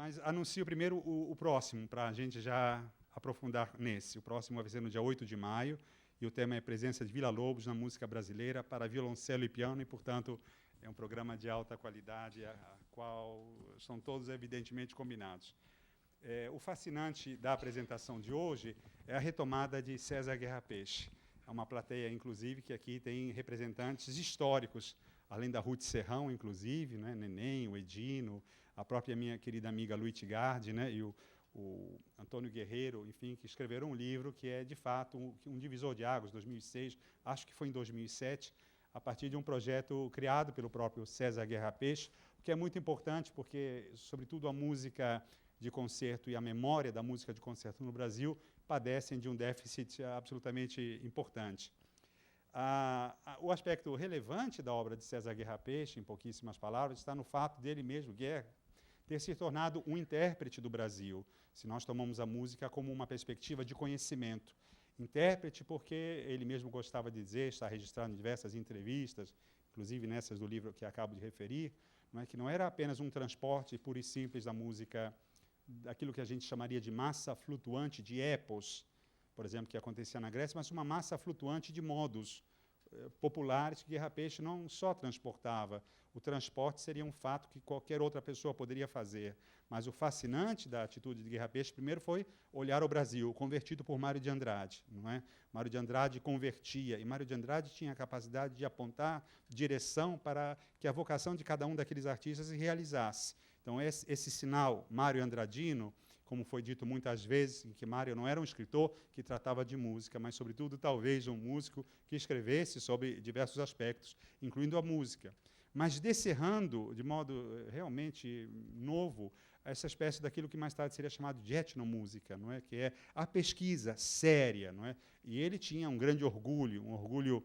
Mas anuncio primeiro o próximo, para a gente já aprofundar nesse. O próximo vai ser no dia 8 de maio, e o tema é Presença de Villa-Lobos na música brasileira para violoncelo e piano, e, portanto, é um programa de alta qualidade, a qual são todos, evidentemente, combinados. O fascinante da apresentação de hoje é a retomada de César Guerra Peixe. É uma plateia, inclusive, que aqui tem representantes históricos, além da Ruth Serrão, inclusive, né, Neném, o Edino, a própria minha querida amiga Luiz Gardi, né, e o Antônio Guerreiro, enfim, que escreveram um livro que é, de fato, um divisor de águas, 2006, acho que foi em 2007, a partir de um projeto criado pelo próprio César Guerra Peixe, o que é muito importante porque, sobretudo, a música de concerto e a memória da música de concerto no Brasil padecem de um déficit absolutamente importante. O aspecto relevante da obra de César Guerra Peixe, em pouquíssimas palavras, está no fato dele mesmo, Guerra, ter se tornado um intérprete do Brasil, se nós tomamos a música como uma perspectiva de conhecimento. Intérprete porque ele mesmo gostava de dizer, está registrado em diversas entrevistas, inclusive nessas do livro que acabo de referir, não é, que não era apenas um transporte puro e simples da música, daquilo que a gente chamaria de massa flutuante de epos, por exemplo, que acontecia na Grécia, mas uma massa flutuante de modos populares que Guerra Peixe não só transportava. O transporte seria um fato que qualquer outra pessoa poderia fazer. Mas o fascinante da atitude de Guerra Peixe, primeiro, foi olhar o Brasil, convertido por Mário de Andrade. Não é? Mário de Andrade convertia, e Mário de Andrade tinha a capacidade de apontar direção para que a vocação de cada um daqueles artistas se realizasse. Então, esse sinal Mário Andradino, como foi dito muitas vezes, que Mário não era um escritor que tratava de música, mas, sobretudo, talvez um músico que escrevesse sobre diversos aspectos, incluindo a música. Mas descerrando, de modo realmente novo, essa espécie daquilo que mais tarde seria chamado de etnomúsica, não é? Que é a pesquisa séria. Não é? E ele tinha um grande orgulho, um orgulho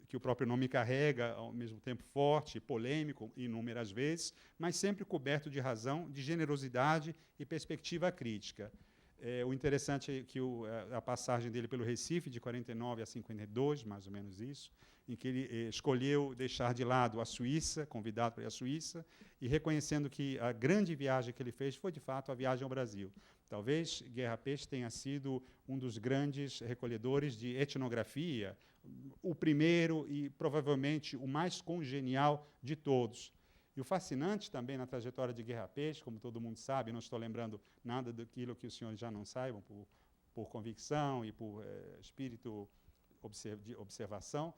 que o próprio nome carrega, ao mesmo tempo forte, polêmico, inúmeras vezes, mas sempre coberto de razão, de generosidade e perspectiva crítica. O interessante é que a passagem dele pelo Recife, de 49 a 52, mais ou menos isso, em que ele escolheu deixar de lado a Suíça, convidado para ir à Suíça, e reconhecendo que a grande viagem que ele fez foi, de fato, a viagem ao Brasil. Talvez Guerra Peixe tenha sido um dos grandes recolhedores de etnografia, o primeiro e, provavelmente, o mais congenial de todos. E o fascinante também na trajetória de Guerra Peixe, como todo mundo sabe, não estou lembrando nada daquilo que os senhores já não saibam, por convicção e por espírito de observação,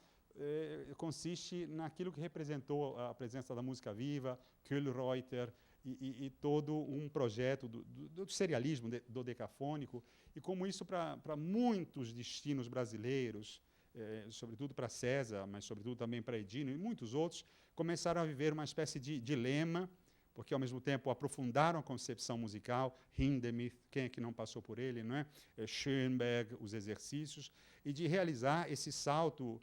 consiste naquilo que representou a presença da música viva, Kühlreuter, e todo um projeto do serialismo dodecafônico, e como isso para muitos destinos brasileiros, sobretudo para César, mas sobretudo também para Edino e muitos outros, começaram a viver uma espécie de dilema, porque ao mesmo tempo aprofundaram a concepção musical, Hindemith, quem é que não passou por ele, não é? Schoenberg, os exercícios, e de realizar esse salto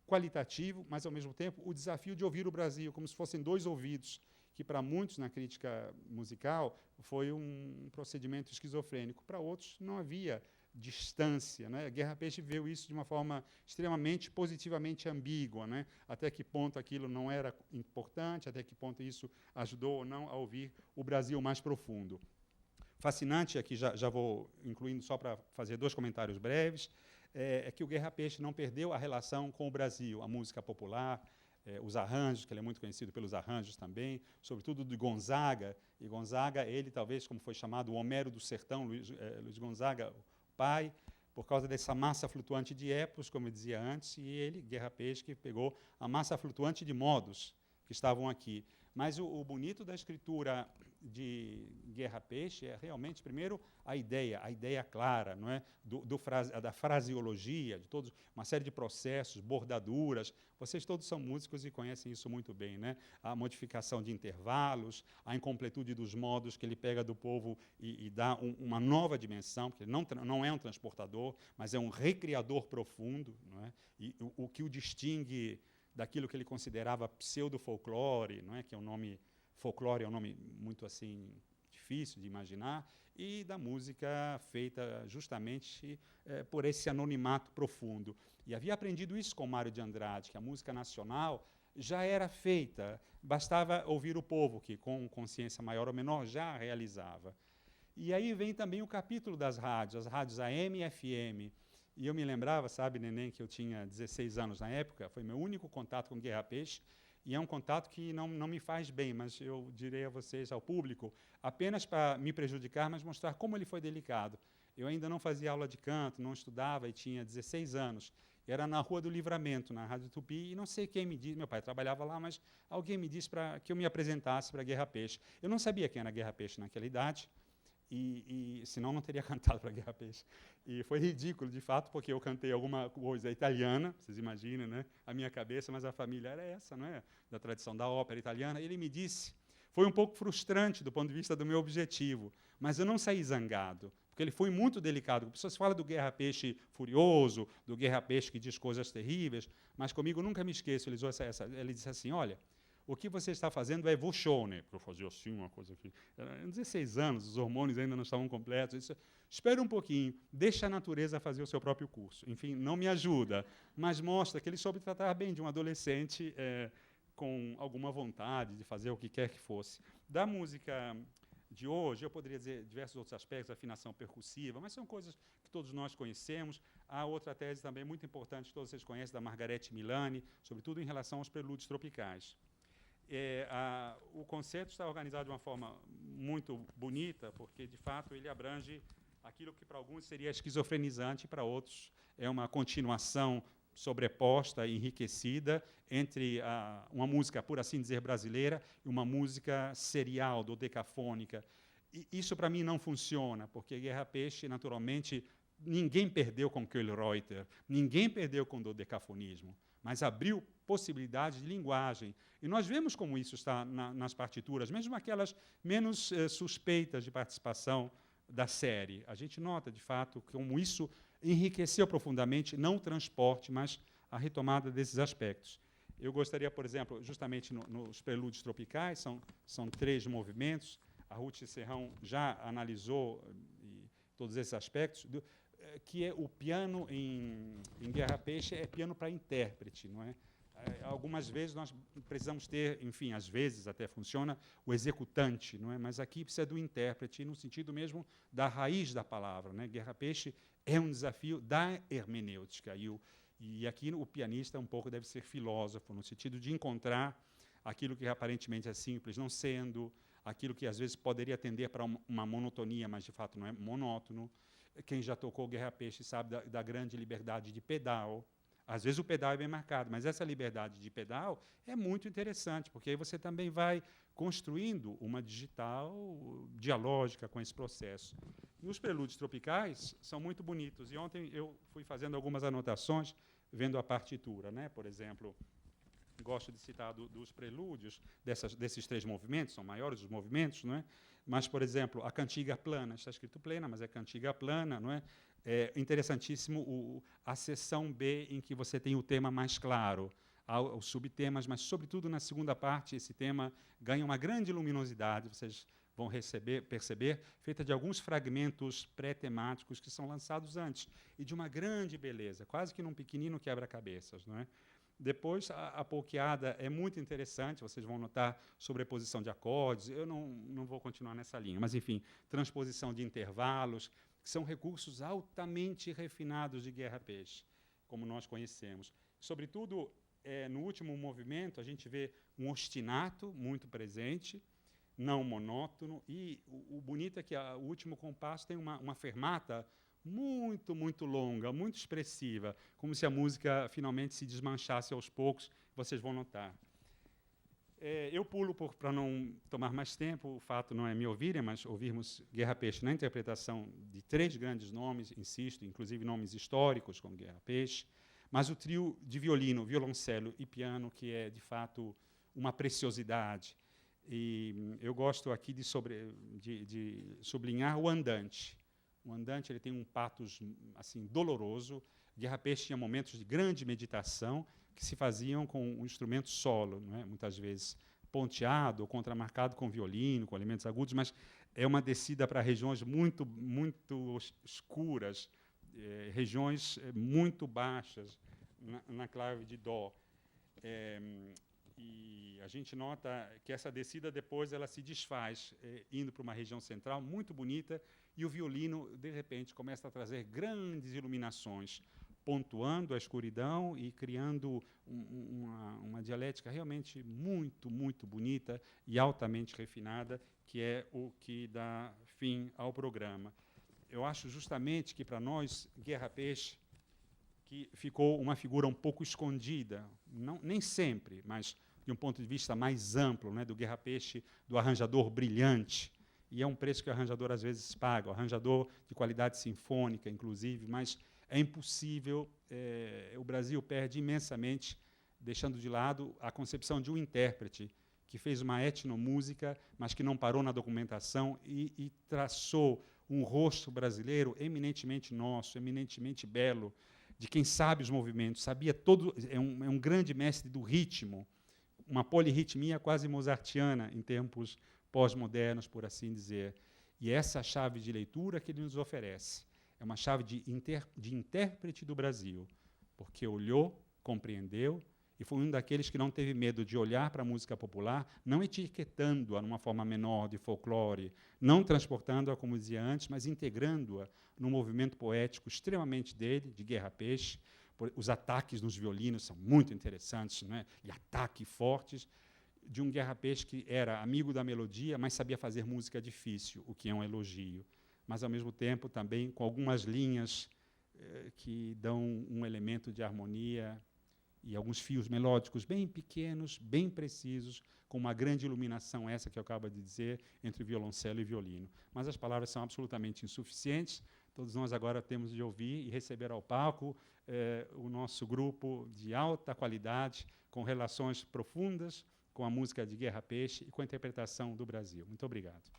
qualitativo, mas ao mesmo tempo o desafio de ouvir o Brasil, como se fossem dois ouvidos, que para muitos na crítica musical foi um procedimento esquizofrênico, para outros não havia distância. Né? Guerra Peixe viu isso de uma forma extremamente positivamente ambígua, né? Até que ponto aquilo não era importante, até que ponto isso ajudou ou não a ouvir o Brasil mais profundo. Fascinante, aqui já vou incluindo só para fazer dois comentários breves, é que o Guerra Peixe não perdeu a relação com o Brasil, a música popular, os arranjos, que ele é muito conhecido pelos arranjos também, sobretudo de Gonzaga, e Gonzaga, ele talvez, como foi chamado, o Homero do Sertão, Luiz Gonzaga, pai, por causa dessa massa flutuante de epos, como eu dizia antes, e ele, Guerra Peixe, que pegou a massa flutuante de modos que estavam aqui. Mas o bonito da escritura de Guerra Peixe é realmente, primeiro, a ideia clara, não é? Da fraseologia, de todos, uma série de processos, bordaduras. Vocês todos são músicos e conhecem isso muito bem, né? A modificação de intervalos, a incompletude dos modos que ele pega do povo e dá uma nova dimensão, porque ele não é um transportador, mas é um recriador profundo, não é? E o que o distingue daquilo que ele considerava pseudo-folclore, não é? Que é um nome, folclore é um nome muito assim difícil de imaginar, e da música feita justamente por esse anonimato profundo. E havia aprendido isso com Mário de Andrade, que a música nacional já era feita, bastava ouvir o povo, que com consciência maior ou menor já realizava. E aí vem também o capítulo das rádios, as rádios AM e FM. E eu me lembrava, sabe, Neném, que eu tinha 16 anos na época, foi meu único contato com Guerra Peixe, e é um contato que não me faz bem, mas eu direi a vocês, ao público, apenas para me prejudicar, mas mostrar como ele foi delicado. Eu ainda não fazia aula de canto, não estudava e tinha 16 anos. Era na Rua do Livramento, na Rádio Tupi, e não sei quem me disse, meu pai trabalhava lá, mas alguém me disse que eu me apresentasse para Guerra Peixe. Eu não sabia quem era Guerra Peixe naquela idade, e senão não teria cantado para Guerra Peixe. E foi ridículo, de fato, porque eu cantei alguma coisa italiana, vocês imaginam, né? A minha cabeça, mas a família era essa, não é? Da tradição da ópera italiana. Ele me disse, foi um pouco frustrante do ponto de vista do meu objetivo, mas eu não saí zangado, porque ele foi muito delicado. As pessoas falam do Guerra Peixe furioso, do Guerra Peixe que diz coisas terríveis, mas comigo nunca me esqueço. Ele disse assim, olha, o que você está fazendo é vochone. Eu fazia assim, uma coisa aqui. Era 16 anos, os hormônios ainda não estavam completos. Eu disse, espera um pouquinho, deixa a natureza fazer o seu próprio curso. Enfim, não me ajuda, mas mostra que ele soube tratar bem de um adolescente com alguma vontade de fazer o que quer que fosse. Da música de hoje, eu poderia dizer diversos outros aspectos, afinação percussiva, mas são coisas que todos nós conhecemos. Há outra tese também muito importante, que todos vocês conhecem, da Margarete Milani, sobretudo em relação aos prelúdios tropicais. O concerto está organizado de uma forma muito bonita, porque, de fato, ele abrange aquilo que para alguns seria esquizofrenizante, para outros é uma continuação sobreposta, enriquecida, entre uma música, por assim dizer, brasileira e uma música serial, dodecafônica. E isso, para mim, não funciona, porque Guerra Peixe, naturalmente, ninguém perdeu com Kölreuter, ninguém perdeu com o dodecafonismo, mas abriu possibilidades de linguagem. E nós vemos como isso está nas partituras, mesmo aquelas menos suspeitas de participação da série. A gente nota, de fato, como isso enriqueceu profundamente, não o transporte, mas a retomada desses aspectos. Eu gostaria, por exemplo, justamente nos prelúdios tropicais, são 3 movimentos, a Ruth Serrão já analisou todos esses aspectos, que é o piano em Guerra Peixe, é piano para intérprete, não é? Algumas vezes nós precisamos ter, enfim, às vezes até funciona, o executante, não é? Mas aqui precisa do intérprete, no sentido mesmo da raiz da palavra, né? Guerra Peixe é um desafio da hermenêutica, e aqui o pianista um pouco deve ser filósofo, no sentido de encontrar aquilo que aparentemente é simples, não sendo aquilo que às vezes poderia tender para uma monotonia, mas de fato não é monótono. Quem já tocou Guerra Peixe sabe da grande liberdade de pedal. Às vezes o pedal é bem marcado, mas essa liberdade de pedal é muito interessante, porque aí você também vai construindo uma digital dialógica com esse processo. E os prelúdios tropicais são muito bonitos. E ontem eu fui fazendo algumas anotações, vendo a partitura, né? Por exemplo, gosto de citar dos prelúdios, desses 3 movimentos, são maiores os movimentos, não é? Mas, por exemplo, a cantiga plana, está escrito plena, mas é cantiga plana, não é? É interessantíssimo a seção B, em que você tem o tema mais claro, os subtemas, mas, sobretudo, na segunda parte, esse tema ganha uma grande luminosidade, vocês vão perceber, feita de alguns fragmentos pré-temáticos que são lançados antes, e de uma grande beleza, quase que num pequenino quebra-cabeças, não é? Depois, a polqueada é muito interessante, vocês vão notar sobreposição de acordes, eu não vou continuar nessa linha, mas, enfim, transposição de intervalos, que são recursos altamente refinados de Guerra Peixe, como nós conhecemos. Sobretudo, no último movimento, a gente vê um ostinato muito presente, não monótono, e o bonito é que o último compasso tem uma fermata muito, muito longa, muito expressiva, como se a música finalmente se desmanchasse aos poucos, vocês vão notar. Eu pulo para não tomar mais tempo, o fato não é me ouvirem, mas ouvirmos Guerra Peixe na interpretação de 3 grandes nomes, insisto, inclusive nomes históricos, como Guerra Peixe, mas o trio de violino, violoncelo e piano, que é, de fato, uma preciosidade. E eu gosto aqui de sublinhar o andante. O andante ele tem um patos assim, doloroso. Guerra Peixe tinha momentos de grande meditação, que se faziam com um instrumento solo, não é? Muitas vezes ponteado ou contramarcado com violino, com elementos agudos, mas é uma descida para regiões muito, muito escuras, regiões muito baixas, na clave de dó. E a gente nota que essa descida depois ela se desfaz, indo para uma região central muito bonita, e o violino, de repente, começa a trazer grandes iluminações, pontuando a escuridão e criando uma dialética realmente muito, muito bonita e altamente refinada, que é o que dá fim ao programa. Eu acho justamente que, para nós, Guerra Peixe, que ficou uma figura um pouco escondida, não, nem sempre, mas de um ponto de vista mais amplo, né, do Guerra Peixe, do arranjador brilhante, e é um preço que o arranjador às vezes paga, o arranjador de qualidade sinfônica, inclusive, mas é impossível, o Brasil perde imensamente, deixando de lado a concepção de um intérprete que fez uma etnomúsica, mas que não parou na documentação e traçou um rosto brasileiro eminentemente nosso, eminentemente belo, de quem sabe os movimentos, sabia todo, é um grande mestre do ritmo, uma polirritmia quase mozartiana em tempos pós-modernos, por assim dizer. E essa chave de leitura que ele nos oferece é uma chave de intérprete do Brasil, porque olhou, compreendeu, e foi um daqueles que não teve medo de olhar para a música popular, não etiquetando-a numa forma menor de folclore, não transportando-a, como dizia antes, mas integrando-a num movimento poético extremamente dele, de Guerra Peixe. Os ataques nos violinos são muito interessantes, né? E ataques fortes, de um Guerra Peixe que era amigo da melodia, mas sabia fazer música difícil, o que é um elogio. Mas, ao mesmo tempo, também com algumas linhas que dão um elemento de harmonia e alguns fios melódicos bem pequenos, bem precisos, com uma grande iluminação, essa que eu acabo de dizer, entre violoncelo e violino. Mas as palavras são absolutamente insuficientes. Todos nós agora temos de ouvir e receber ao palco o nosso grupo de alta qualidade, com relações profundas com a música de Guerra Peixe e com a interpretação do Brasil. Muito obrigado.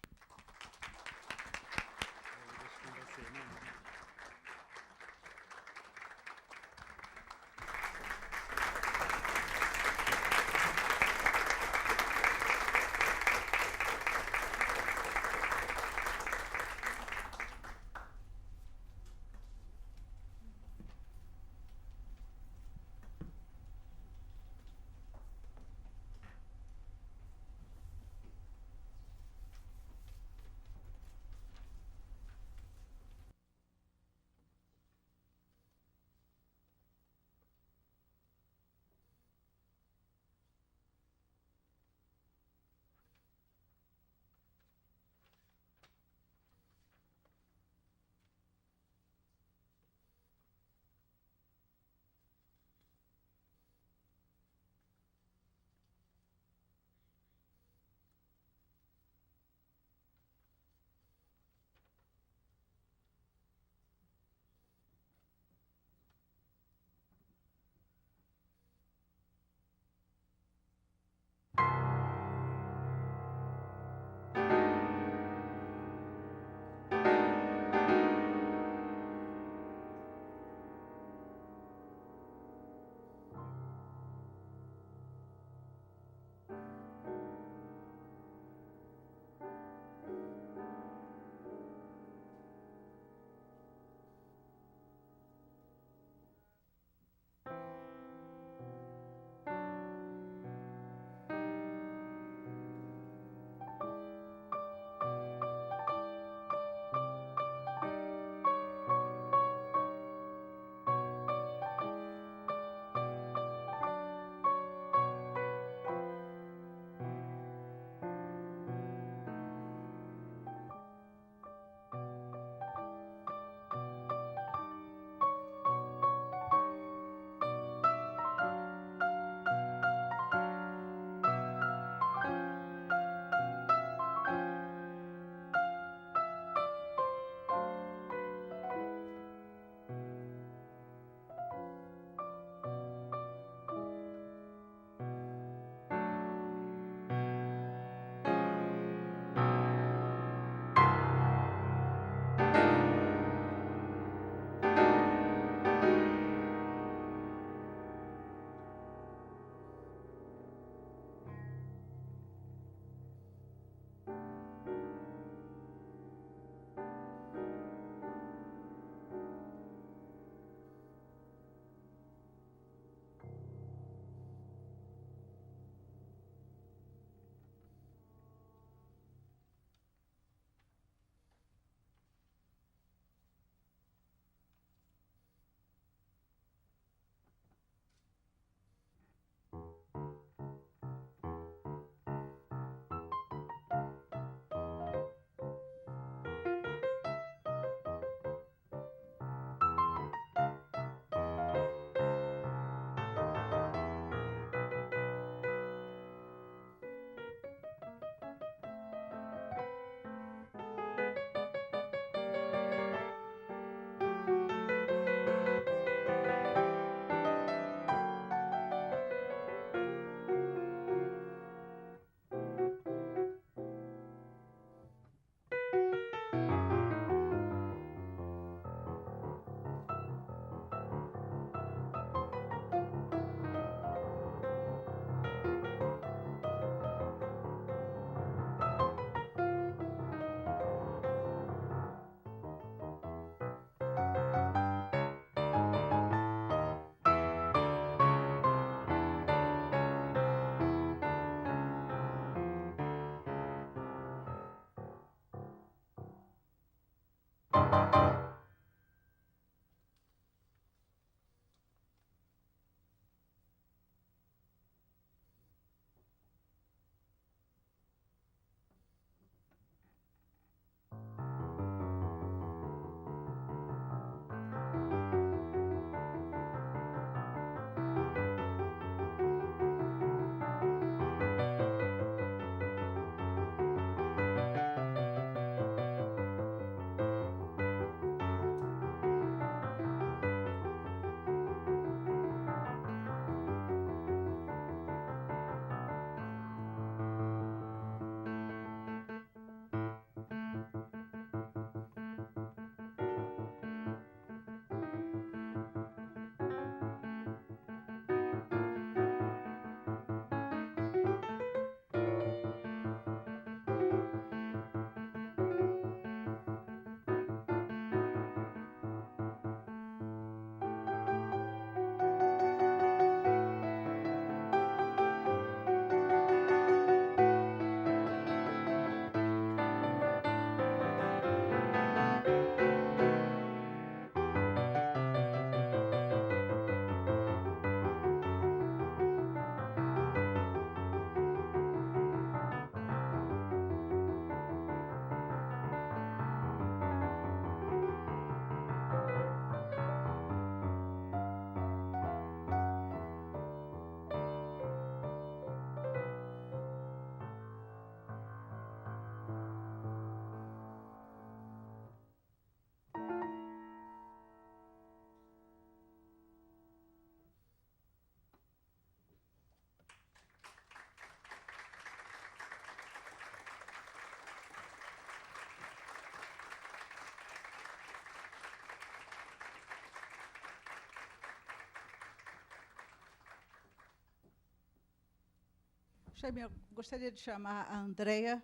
Gostaria de chamar a Andréia,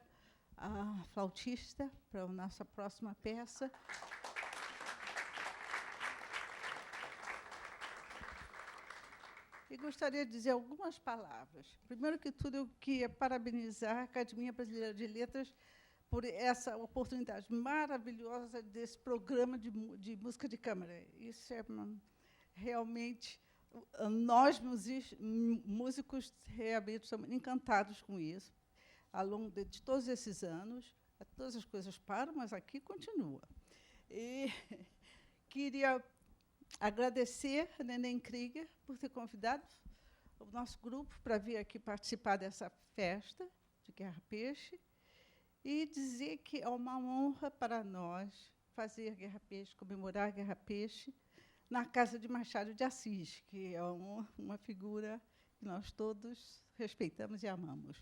a flautista, para a nossa próxima peça. E gostaria de dizer algumas palavras. Primeiro que tudo, eu queria parabenizar a Academia Brasileira de Letras por essa oportunidade maravilhosa desse programa de música de câmara. Isso é realmente... Nós, músicos, realmente estamos encantados com isso. Ao longo de todos esses anos, todas as coisas param, mas aqui continua. E queria agradecer a Neném Krieger por ter convidado o nosso grupo para vir aqui participar dessa festa de Guerra Peixe e dizer que é uma honra para nós fazer Guerra Peixe, comemorar Guerra Peixe, na casa de Machado de Assis, que é uma figura que nós todos respeitamos e amamos.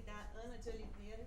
convidar Ana de Oliveira.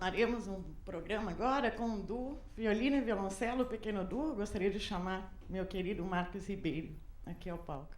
Faremos um programa agora com um duo, violino e violoncelo, pequeno duo. Gostaria de chamar meu querido Marcos Ribeiro aqui ao palco.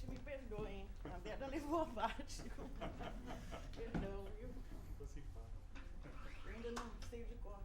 Me perdoem, a Bela levou abaixo. Perdão, viu? Eu ainda não sei de cor.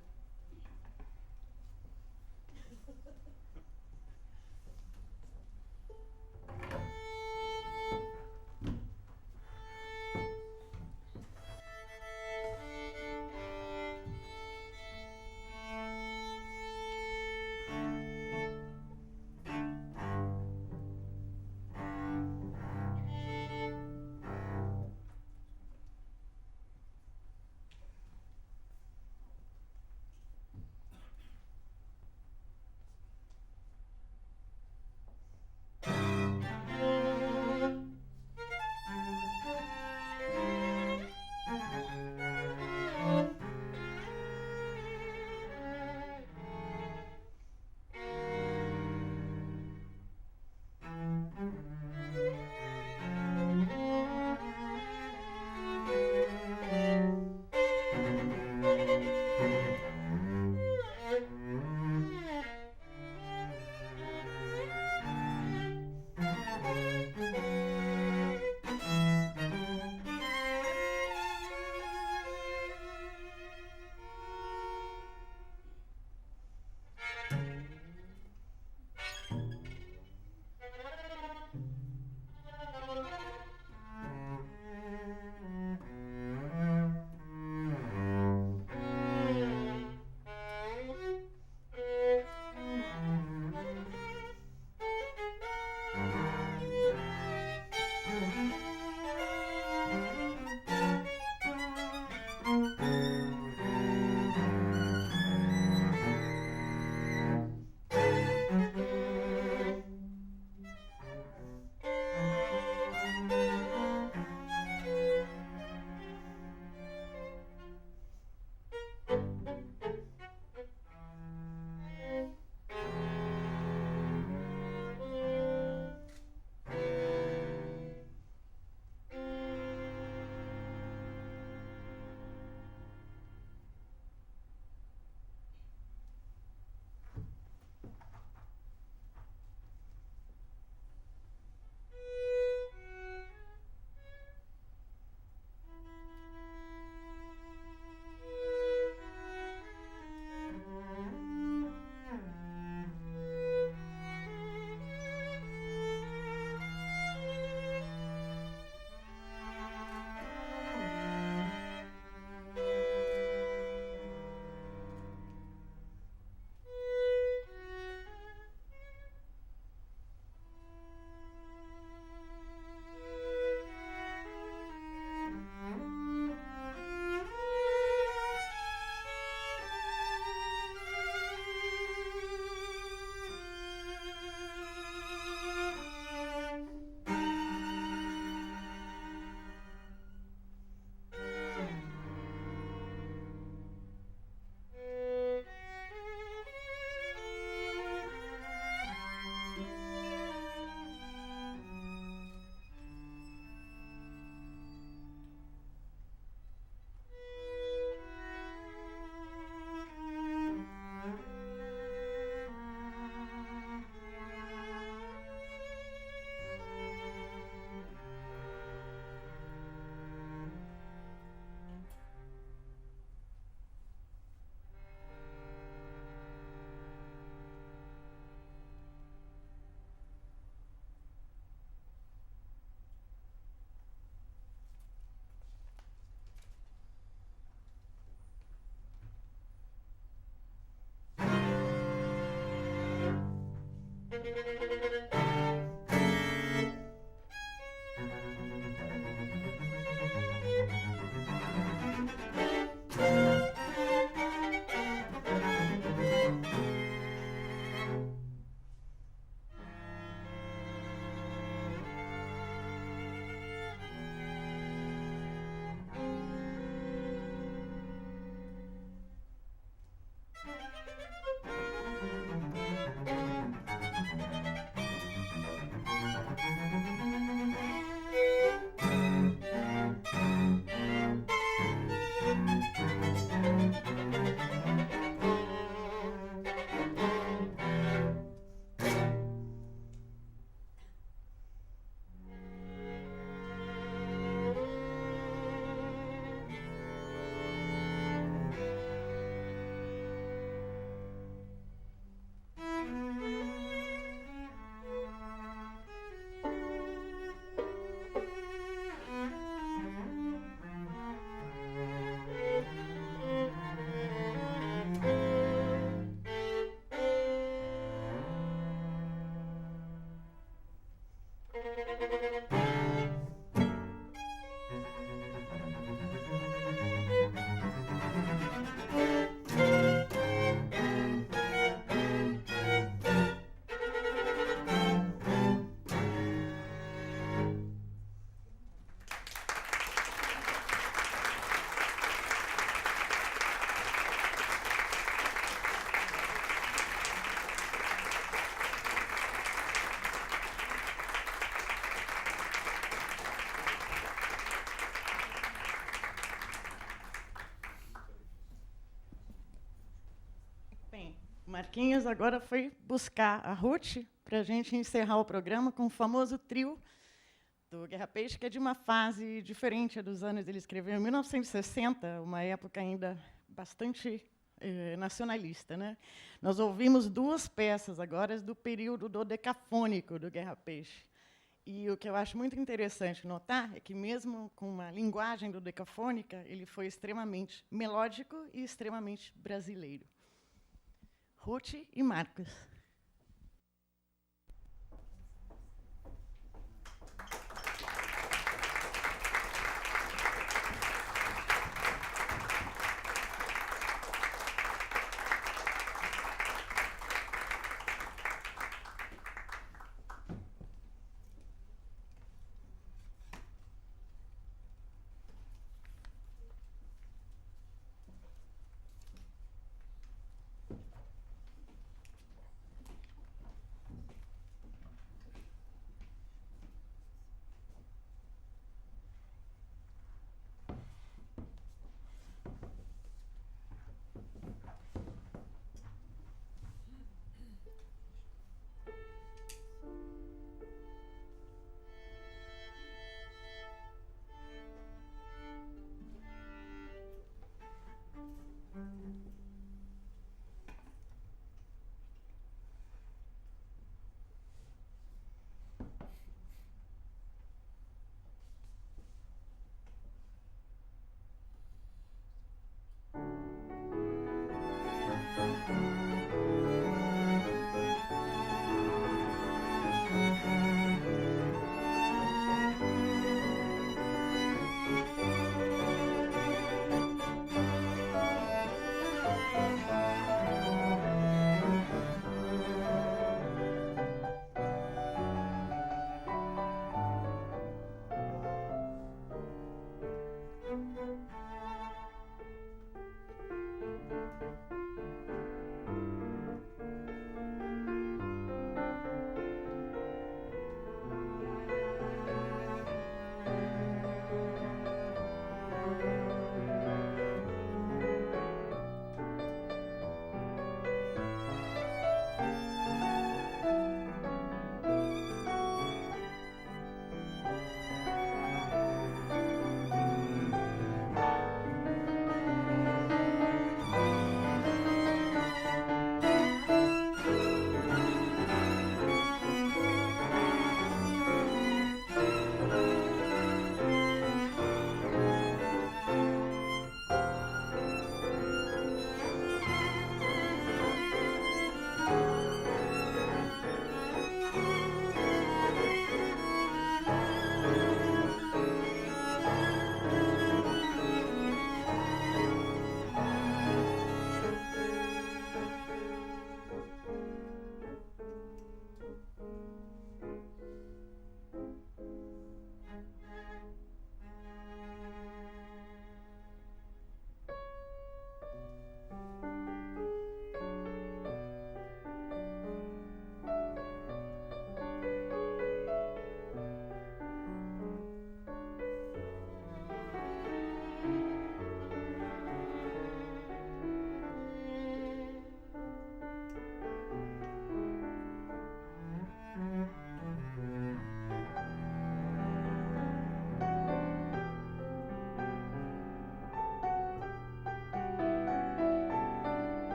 Marquinhos agora foi buscar a Ruth para a gente encerrar o programa com o famoso trio do Guerra Peixe, que é de uma fase diferente dos anos. Ele escreveu em 1960, uma época ainda bastante nacionalista, né? Nós ouvimos duas peças agora do período dodecafônico do Guerra Peixe. E o que eu acho muito interessante notar é que, mesmo com uma linguagem dodecafônica, ele foi extremamente melódico e extremamente brasileiro. Ruth e Marcos.